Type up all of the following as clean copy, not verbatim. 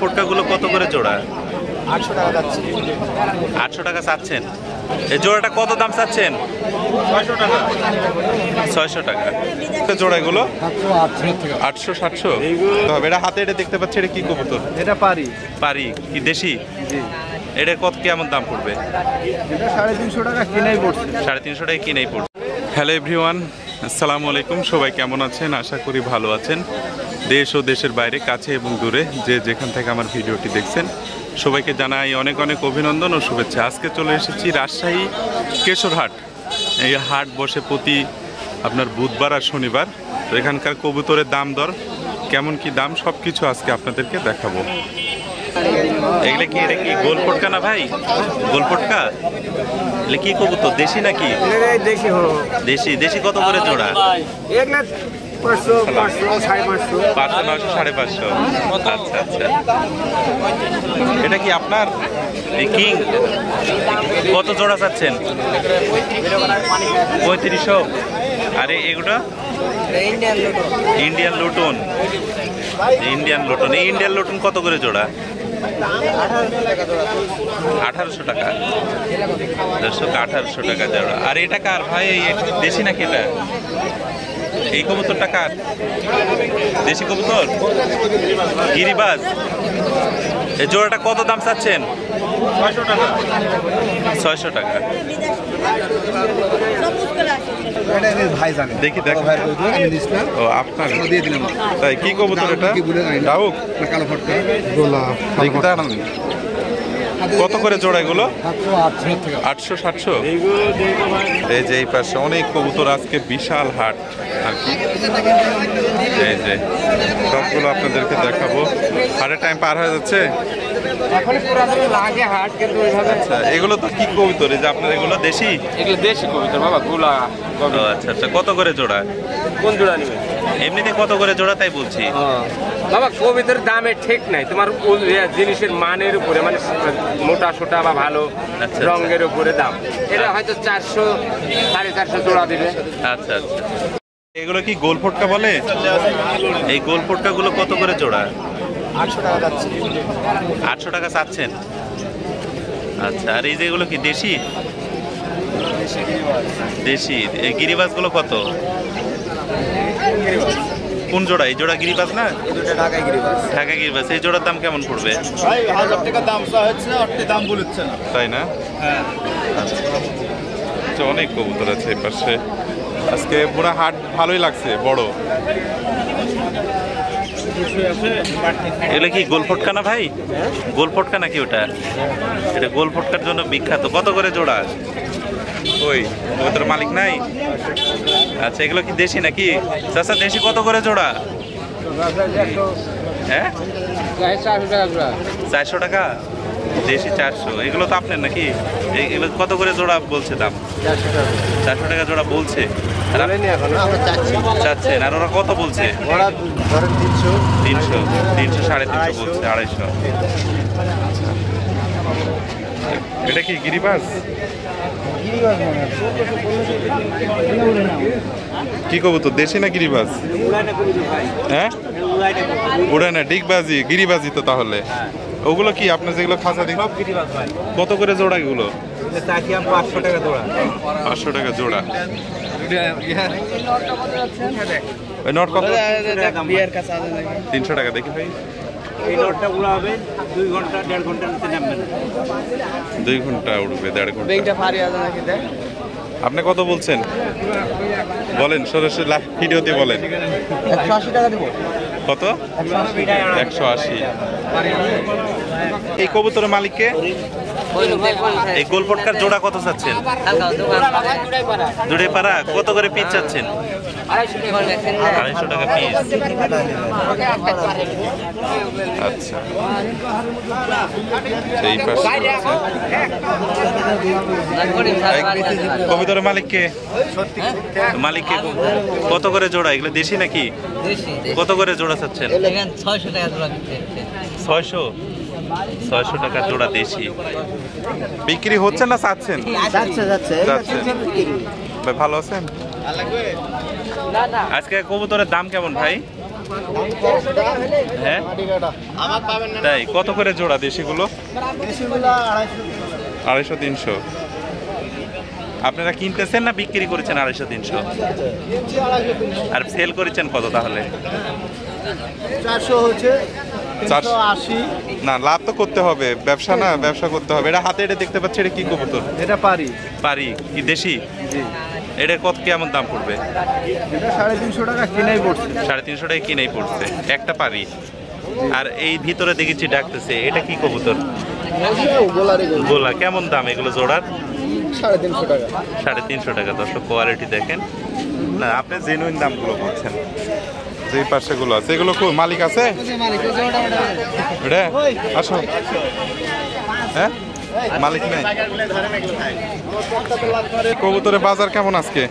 ফটকা গুলো কত করে জোড়া? 800 টাকা যাচ্ছে। 800 টাকা চাচ্ছেন। এই জোড়াটা কত দাম চাচ্ছেন? 600 টাকা। 600 টাকা জোড়া এগুলো? 800 700 তবে এটা হাতে এটা দেখতে পাচ্ছি, এটা কি কবুতর? এটা পারি। পারি কি দেশি? জি। এটা কত কেমন দাম পড়বে? এটা 350 টাকা কিনেই পড়ছে। 350 টাকা কিনেই পড়বে। হ্যালো এভরিওয়ান, আসসালামু আলাইকুম। সবাই কেমন আছেন? আশা করি ভালো আছেন। দেশ ও দেশের বাইরে, কাছে এবং দূরে যে যেখান থেকে আমার ভিডিওটি দেখছেন, সবাইকে জানাই অনেক অনেক অভিনন্দন ও শুভেচ্ছা। আজকে চলে এসেছি রাজশাহী কেশরহাট। এই হাট বসে প্রতি আপনার বুধবার আর শনিবার। তো এখানকার কবুতরের দাম দর কেমন কি দাম সব কিছু আজকে আপনাদেরকে দেখাবো। এগুলো কি, এটা কি গোল ফটকা না ভাই? গোল ফটকা এগুলো কি কবুতর, দেশি নাকি? দেশি দেশি। দেশি কত করে জোড়া? 500 500 500 900 550। আচ্ছা আচ্ছা, এটা কি আপনার কিং? কত জোড়া চাচ্ছেন? 3500। আরে এগুলো ইন্ডিয়ান লুটন। ইন্ডিয়ান লুটন, এই ইন্ডিয়ান লুটন কত করে জোড়া? 1800 টাকা। দর্শক 1800 টাকা জোড়া। আর এটা কার ভাই? দেশি নাকি এটা? এই কবুতরটা কার? দেশি কবুতর, গিরিবাজ। এই জোড়াটা কত দাম চাচ্ছেন? 600 টাকা। 600 টাকা। ভাই জানে। দেখি দেখ। ও আপনার তাই কি কবুতর এটা? ডাউক কালো ফটকা। দেখি দাঁড়ান। কত করে জোড়া এগুলো? 800 700। এই যে এই পাশে অনেক কবুতর, আজকে বিশাল হাট আর কি। এই যে সবগুলো আপনাদেরকে দেখাবো। হাটের টাইম পার হয়ে যাচ্ছে। আচ্ছা, এগুলো তো কি কবুতর? এই যে আপনার এগুলো দেশি? এগুলো দেশি কবুতর বাবা, গুলা। আচ্ছা আচ্ছা, কত করে জোড়া? কোন জোড়া নেবেন? এমনিতে কত করে জোড়া তাই বলছি। বাবা কবিতার দামে ঠিক নাই, তোমার জিনিসের মানের উপরে, মানে মোটা সোটা বা ভালো আচ্ছা, রঙের উপরে দাম। এটা হয়তো 400 450 জোড়া দিবে। আচ্ছা আচ্ছা, এগুলো কি গোল ফটকা বলে? এই গোল ফটকা গুলো কত করে জোড়া? 800 টাকা যাচ্ছে। 800 টাকা চাচ্ছেন। আচ্ছা, আর এই যেগুলো কি দেশি? দেশি। এই গিরিবাজ গুলো কত? কোন জোড়া? এই জোড়া গিরিবাজ না? ঢাকা গিরিবাজ। ঢাকা গিরিবাজ। এই জোড়ার দাম কেমন পড়বে? 1000 টাকা দাম হচ্ছে, আপনি দাম বলছেন না। তাই না? হ্যাঁ। আচ্ছা, অনেক কবুতর আছে এই পাশে। আজকে পুরো হাট ভালোই লাগছে, বড়। এগুলো কি গোল ফটকা না ভাই? গোল ফটকা নাকি ওটা? এটা গোল ফটকার জন্য বিখ্যাত। কত করে জোড়া? ওই কবুতর মালিক নাই? আচ্ছা, এগুলো কি দেশি নাকি? চাচা দেশি কত করে জোড়া? হ্যাঁ, 400 টাকা দেশি। 400। এগুলো তো আপনার নাকি? এগুলো কত করে জোড়া বলছে দাম? 400 টাকা জোড়া বলছে। চাচ্ছেন, আর ওরা কত বলছে? 300 350 বলছে, 250। এটা কি গিরিবাজ? কি কবুতর, দেশি না গিরিবাজ? হ্যাঁ, উড়ানা ডিগবাজি, গিরিবাজি তো তাহলে। ওগুলো কি আপনার যেগুলো খাঁচা দিন? কত করে জোড়া এগুলো? 500 টাকা জোড়া। 500 টাকা জোড়া। ওই নোট কত? 300 টাকা। দেখি ভাই, এই নোটটা উড়াবে 2 ঘন্টা 1.5 ঘন্টার নিচে নামবে না। 2 ঘন্টা উড়বে, 1.5 ঘন্টা। আপনি কত বলছেন বলেন, সরাসরি লাইভ ভিডিওতে বলেন। 180 টাকা দেব। কত? 180। এই কবুতরের মালিককে? এই গোল ফটকার জোড়া কত চাচ্ছেন? জোড়ে পাড়া কত করে পিস চাচ্ছেন? 250 টাকা পিস। আচ্ছা, এই পাশে কবুতরের মালিককে? মালিককে কত করে জোড়া? এগুলো দেশি নাকি? কত করে জোড়া চাচ্ছেন? 600 টাকা জোড়া। 600 টাকা জোড়া দেশি। বিক্রি হচ্ছে না চাচ্ছেন? যাচ্ছে। ভাই ভালো আছেন? আজকে কবুতরের দাম কেমন ভাই? হ্যাঁ তাই কত করে জোড়া দেশিগুলো? 250-300। আপনারা কিনতেছেন না বিক্রি করেছেন 250-300? আর সেল করেছেন কত তাহলে? 400 হচ্ছে 480। না, লাভ তো করতে হবে, ব্যবসা না, ব্যবসা করতে হবে। এটা হাতে এটা দেখতে পাচ্ছি, এটা কি কবুতর? এটা পারি কি দেশি? জি। এটা কত কেমন দাম পড়বে? এটা 350 টাকা কিনাই পড়ছে। 350 টাকা কিনেই পড়ছে একটা পারি। আর এই ভিতরে দেখেছি ডাকতেছে, এটা কি কবুতর? গোলা। কেমন দাম এগুলো জোড়ার? 350 টাকা। 350 টাকা। দর্শক কোয়ালিটি দেখেন না, আপনি জেনুইন দামগুলো বলছেন। যে পাশে গুলো আছে এগুলো মালিক আছে? আসো। হ্যাঁ, মালিক নেই। কবুতরের বাজার কেমন আজকে?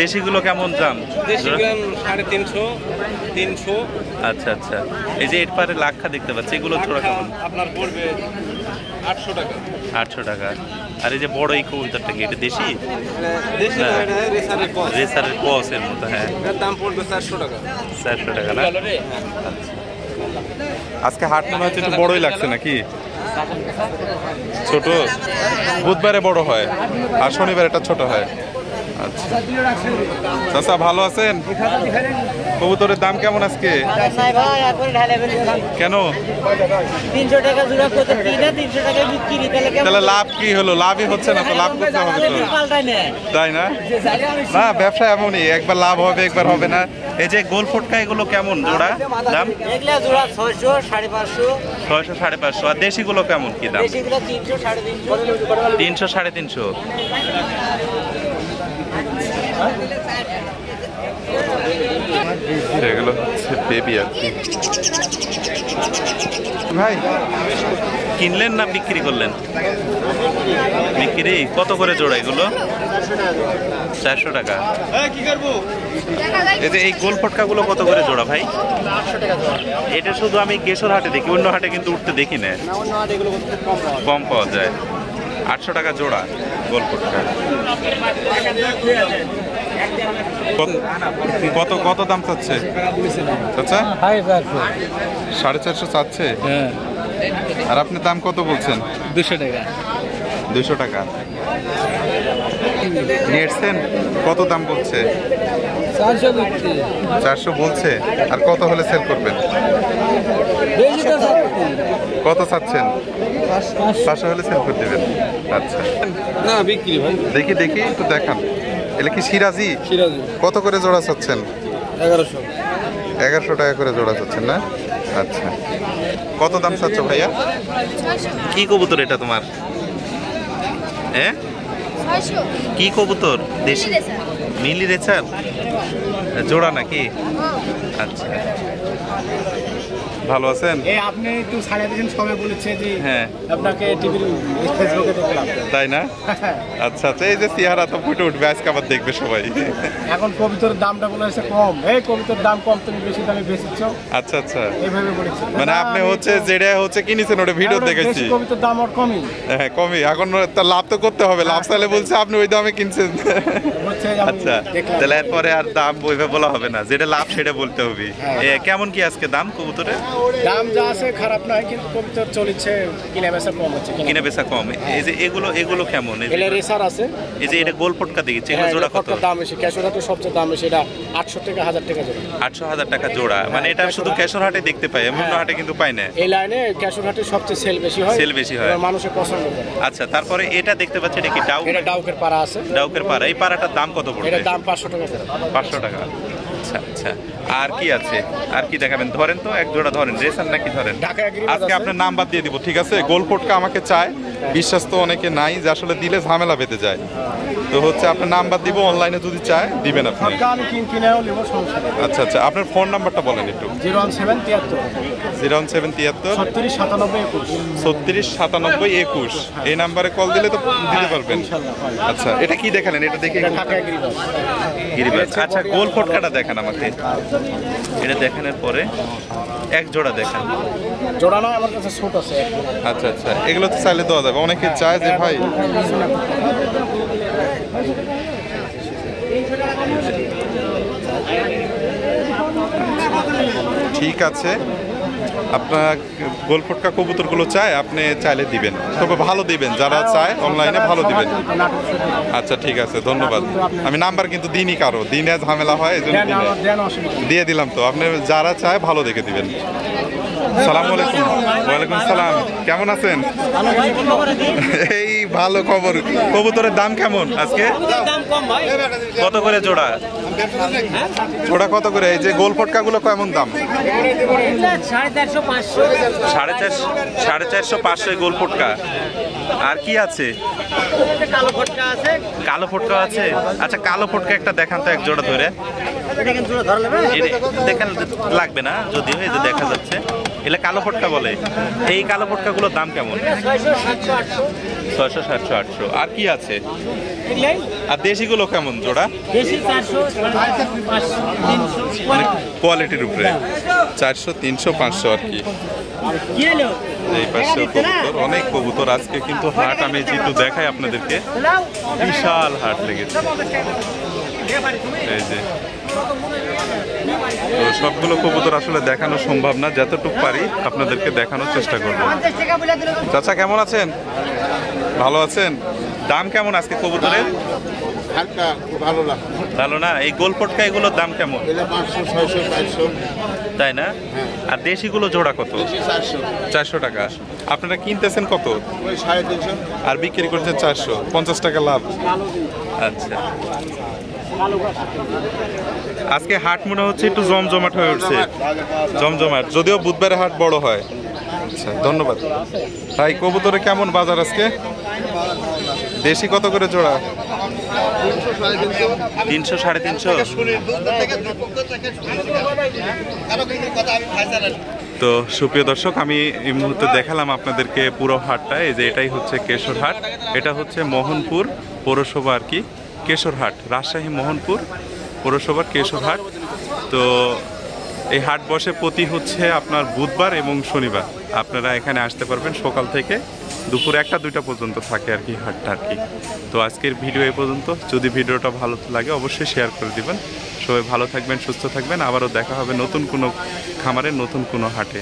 দেশিগুলো কেমন দাম? দেশি 350-300। আচ্ছা আচ্ছা। এই যে এর পারে লাক্ষা দেখতে পাচ্ছি, এগুলো জোড়া কেমন? আপনার পড়বে 800 টাকা। 800 টাকা। আর এই যে বড় এই কবুতরটা কি এটা দেশি? দেশি না, এটা রেসারের কস। রেসারের কসের মতো। হ্যাঁ, এর দাম পড়বে 400 টাকা। 400 টাকা না? আচ্ছা। আজকে হাট মনে হচ্ছে একটু বড়ই লাগছে নাকি? ছোট? বুধবারে বড় হয় আর শনিবার এটা ছোট হয়। আচ্ছা চাচা, ভালো আছেন? কবুতরের দাম কেমন আজকে? কেন? 300 টাকা জোড়া কত? 300 টাকা বিক্রি। তাহলে লাভ কি হলো? লাভই হচ্ছে না তো, লাভ করতে হবে তো, তাই না? না, ব্যবসা এমনই, একবার লাভ হবে একবার হবে না। এই যে গোল ফটকা এগুলো কেমন জোড়া দাম? এগুলা জোড়া 600, 550। 600, 550। আর দেশিগুলো কেমন কি দাম? দেশিগুলো 300, 350। 300, 350। এগুলো হচ্ছে বেবি আর কি। ভাই কিনলেন না বিক্রি করলেন? বিক্রি। কত করে জোড়া এগুলো? 400 টাকা। এই যে এই গোল ফটকাগুলো কত করে জোড়া ভাই? এটা শুধু আমি কেশর হাটে দেখি, অন্য হাটে কিন্তু উঠতে দেখি না, কম পাওয়া যায়। 800 টাকা জোড়া গোল ফটকা। কত কত দাম চাচ্ছে আচ্ছা? 450 চাচ্ছে। আর আপনি দাম কত বলছেন? 200 টাকা। 200 টাকা নিয়ে এসছেন? কত দাম বলছে? 400 বলছে। আর কত হলে সেল করবেন? কত চাচ্ছেন? 500 হলে সেল করে দেবেন। আচ্ছা না বিক্রি ভাই। দেখি দেখি একটু দেখান। এটা কি সিরাজি? কত করে জোড়া চাচ্ছেন? 1100। 1100 টাকা করে জোড়া চাচ্ছেন না? আচ্ছা, কত দাম চাচ্ছ ভাইয়া? কি কবুতর এটা তোমার? হ্যাঁ, কি কবুতর? দেশি মিলি রেচার জোড়া নাকি? আচ্ছা, ভালো আছেন? আপনি একটু ছাড়িয়ে দিয়েছেন, সবাই বলেছে যে হ্যাঁ আপনাকে টিভির ফেসবুকে দেখলাম। তাই না? আচ্ছা আচ্ছা। এই যে চেহারা তো ফুটে উঠবে, আজকে আবার দেখবে সবাই। এখন কবিতার দামটা বলেছে কম। এই কবিতার দাম কম, তুমি বেশি দামে বেচেছ। আচ্ছা আচ্ছা। এইভাবে বলেছে। মানে আপনি হচ্ছে যেটা হচ্ছে কিনেছেন ওটা ভিডিও দেখেছি। কবিতার দাম আর কমই। হ্যাঁ কমই। এখন তো লাভ তো করতে হবে, লাভ চাইলে বলছে আপনি ওই দামে কিনছেন। আচ্ছা, তাহলে এরপরে আর দাম ওইভাবে বলা হবে না, যেটা লাভ সেটা বলতে হবে। কেমন কি আজকে দাম কবুতরের? দাম যা আছে খারাপ নয়, কিন্তু কবিতার চলছে কিনে বেচা কম হচ্ছে। কিনে বেচা কম। এই যে এগুলো কেমন? এটা রেসার আছে। এই যে এটা গোল ফটকা দেখেছি, এগুলো জোড়া কত? দাম বেশি, কেশরহাটে সবচেয়ে দাম বেশি। এটা 800 টাকা, 1000 টাকা জোড়া। 800, 1000 টাকা জোড়া। মানে এটা শুধু কেশর হাটে দেখতে পাই, অন্য হাটে কিন্তু পাই না। এই লাইনে কেশরহাটে সবচেয়ে সেল বেশি হয়। সেল বেশি হয়, মানুষের পছন্দ করে। আচ্ছা, তারপরে এটা দেখতে পাচ্ছি, এটা কি ডাউক? এটা ডাউকের পাড়া আছে। ডাউকের পাড়া। এই পাড়াটার দাম কত পড়বে? এটা দাম 500 টাকা করে। 500 টাকা। আচ্ছা আচ্ছা। আর কি আছে? আর কি দেখাবেন? ধরেন তো, এক জোড়া ধরেন। রেসার নাকি ধরেন? আজকে আপনার নাম্বার দিয়ে দিব, ঠিক আছে? গোল ফটকা আমাকে চায়, বিশ্বাস তো অনেকে নাই যে আসলে দিলে ঝামেলা বেঁধে যায়। তো হচ্ছে আপনার নাম্বার দিব, অনলাইনে যদি চায় দিবেন আপনি। আচ্ছা আচ্ছা, আপনার ফোন নাম্বারটা বলেন একটু। 01773 36 97 21। এই নাম্বারে কল দিলে তো দিতে পারবেন। আচ্ছা, এটা কি দেখালেন? এটা দেখে গিরিবাজ। আচ্ছা, গোল ফটকাটা দেখান আমাকে। এটা দেখানোর পরে এক জোড়া দেখান। জোড়া না, আমার কাছে ছোট আছে। আচ্ছা আচ্ছা, এগুলো তো চাইলে দেওয়া যাবে। অনেকে চায় যে ভাই ঠিক আছে, আপনার গোল ফটকা কবুতরগুলো চায়, আপনি চাইলে দিবেন, তবে ভালো দিবেন, যারা চায় অনলাইনে ভালো দিবেন। আচ্ছা ঠিক আছে, ধন্যবাদ। আমি নাম্বার কিন্তু দিনই কারো, দিনে ঝামেলা হয় এই জন্য দিয়ে দিলাম। তো আপনি যারা চায় ভালো দেখে দিবেন। সালাম আলাইকুম। ওয়ালাইকুম সালাম, কেমন আছেন? এই ভালো খবর। কবুতরের দাম কেমন আজকে? কত করে জোড়া? জোড়া কত করে? এই যে গোল ফটকাগুলো কেমন দাম? 450-500 গোল ফটকা। আর কি আছে? কালো ফটকা আছে। আচ্ছা কালো ফটকা একটা দেখান তো, এক জোড়া ধরে দেখেন, লাগবে না যদিও, এই যে দেখা যাচ্ছে এগুলো কালো ফটকা বলে। এই কালো ফটকাগুলোর দাম কেমন? 600, 700, 800। আর কি আছে? আর দেশিগুলো কেমন জোড়া? মানে কোয়ালিটির উপরে 400, 300, 500 আর কি। এই পাশে কবুতর, অনেক কবুতর। আজকে কিন্তু হাট আমি যেহেতু দেখাই আপনাদেরকে, বিশাল হাট লেগেছে। এই যে তো সবগুলো কবুতর আসলে দেখানো সম্ভব না, যতটুকু পারি আপনাদেরকে দেখানোর চেষ্টা করবো। চাচা কেমন আছেন? ভালো আছেন? দাম কেমন আজকে কবুতরের? ভালো না? এই গোল ফটকা এগুলোর দাম কেমন? 500, 600, 400। তাই না? আর দেশিগুলো জোড়া কত? 400 টাকা। আপনারা কিনতেছেন কত? 350। আর বিক্রি করছেন 400, 50 টাকা লাভ। আচ্ছা, আজকে হাট মনে হচ্ছে একটু জমজমাট হয়ে উঠছে। জমজমাট, যদিও বুধবারে হাট বড় হয়। আচ্ছা ধন্যবাদ ভাই। কবুতরে কেমন বাজার আজকে? দেশি কত করে জোড়া? 300, 350। তো সুপ্রিয় দর্শক, আমি এই মুহূর্তে দেখালাম আপনাদেরকে পুরো হাটটা। এই যে এটাই হচ্ছে কেশরহাট, এটা হচ্ছে মোহনপুর পৌরসভা আর কি। কেশরহাট, রাজশাহী মোহনপুর পৌরসভার কেশরহাট। তো এই হাট বসে প্রতি হচ্ছে আপনার বুধবার এবং শনিবার। আপনারা এখানে আসতে পারবেন সকাল থেকে দুপুর 1টা-2টা পর্যন্ত থাকে আর কি হাটটা আর কি। তো আজকের ভিডিও এই পর্যন্ত। যদি ভিডিওটা ভালো লাগে অবশ্যই শেয়ার করে দিবেন। সবাই ভালো থাকবেন, সুস্থ থাকবেন। আবারও দেখা হবে নতুন কোনো খামারে, নতুন কোনো হাটে।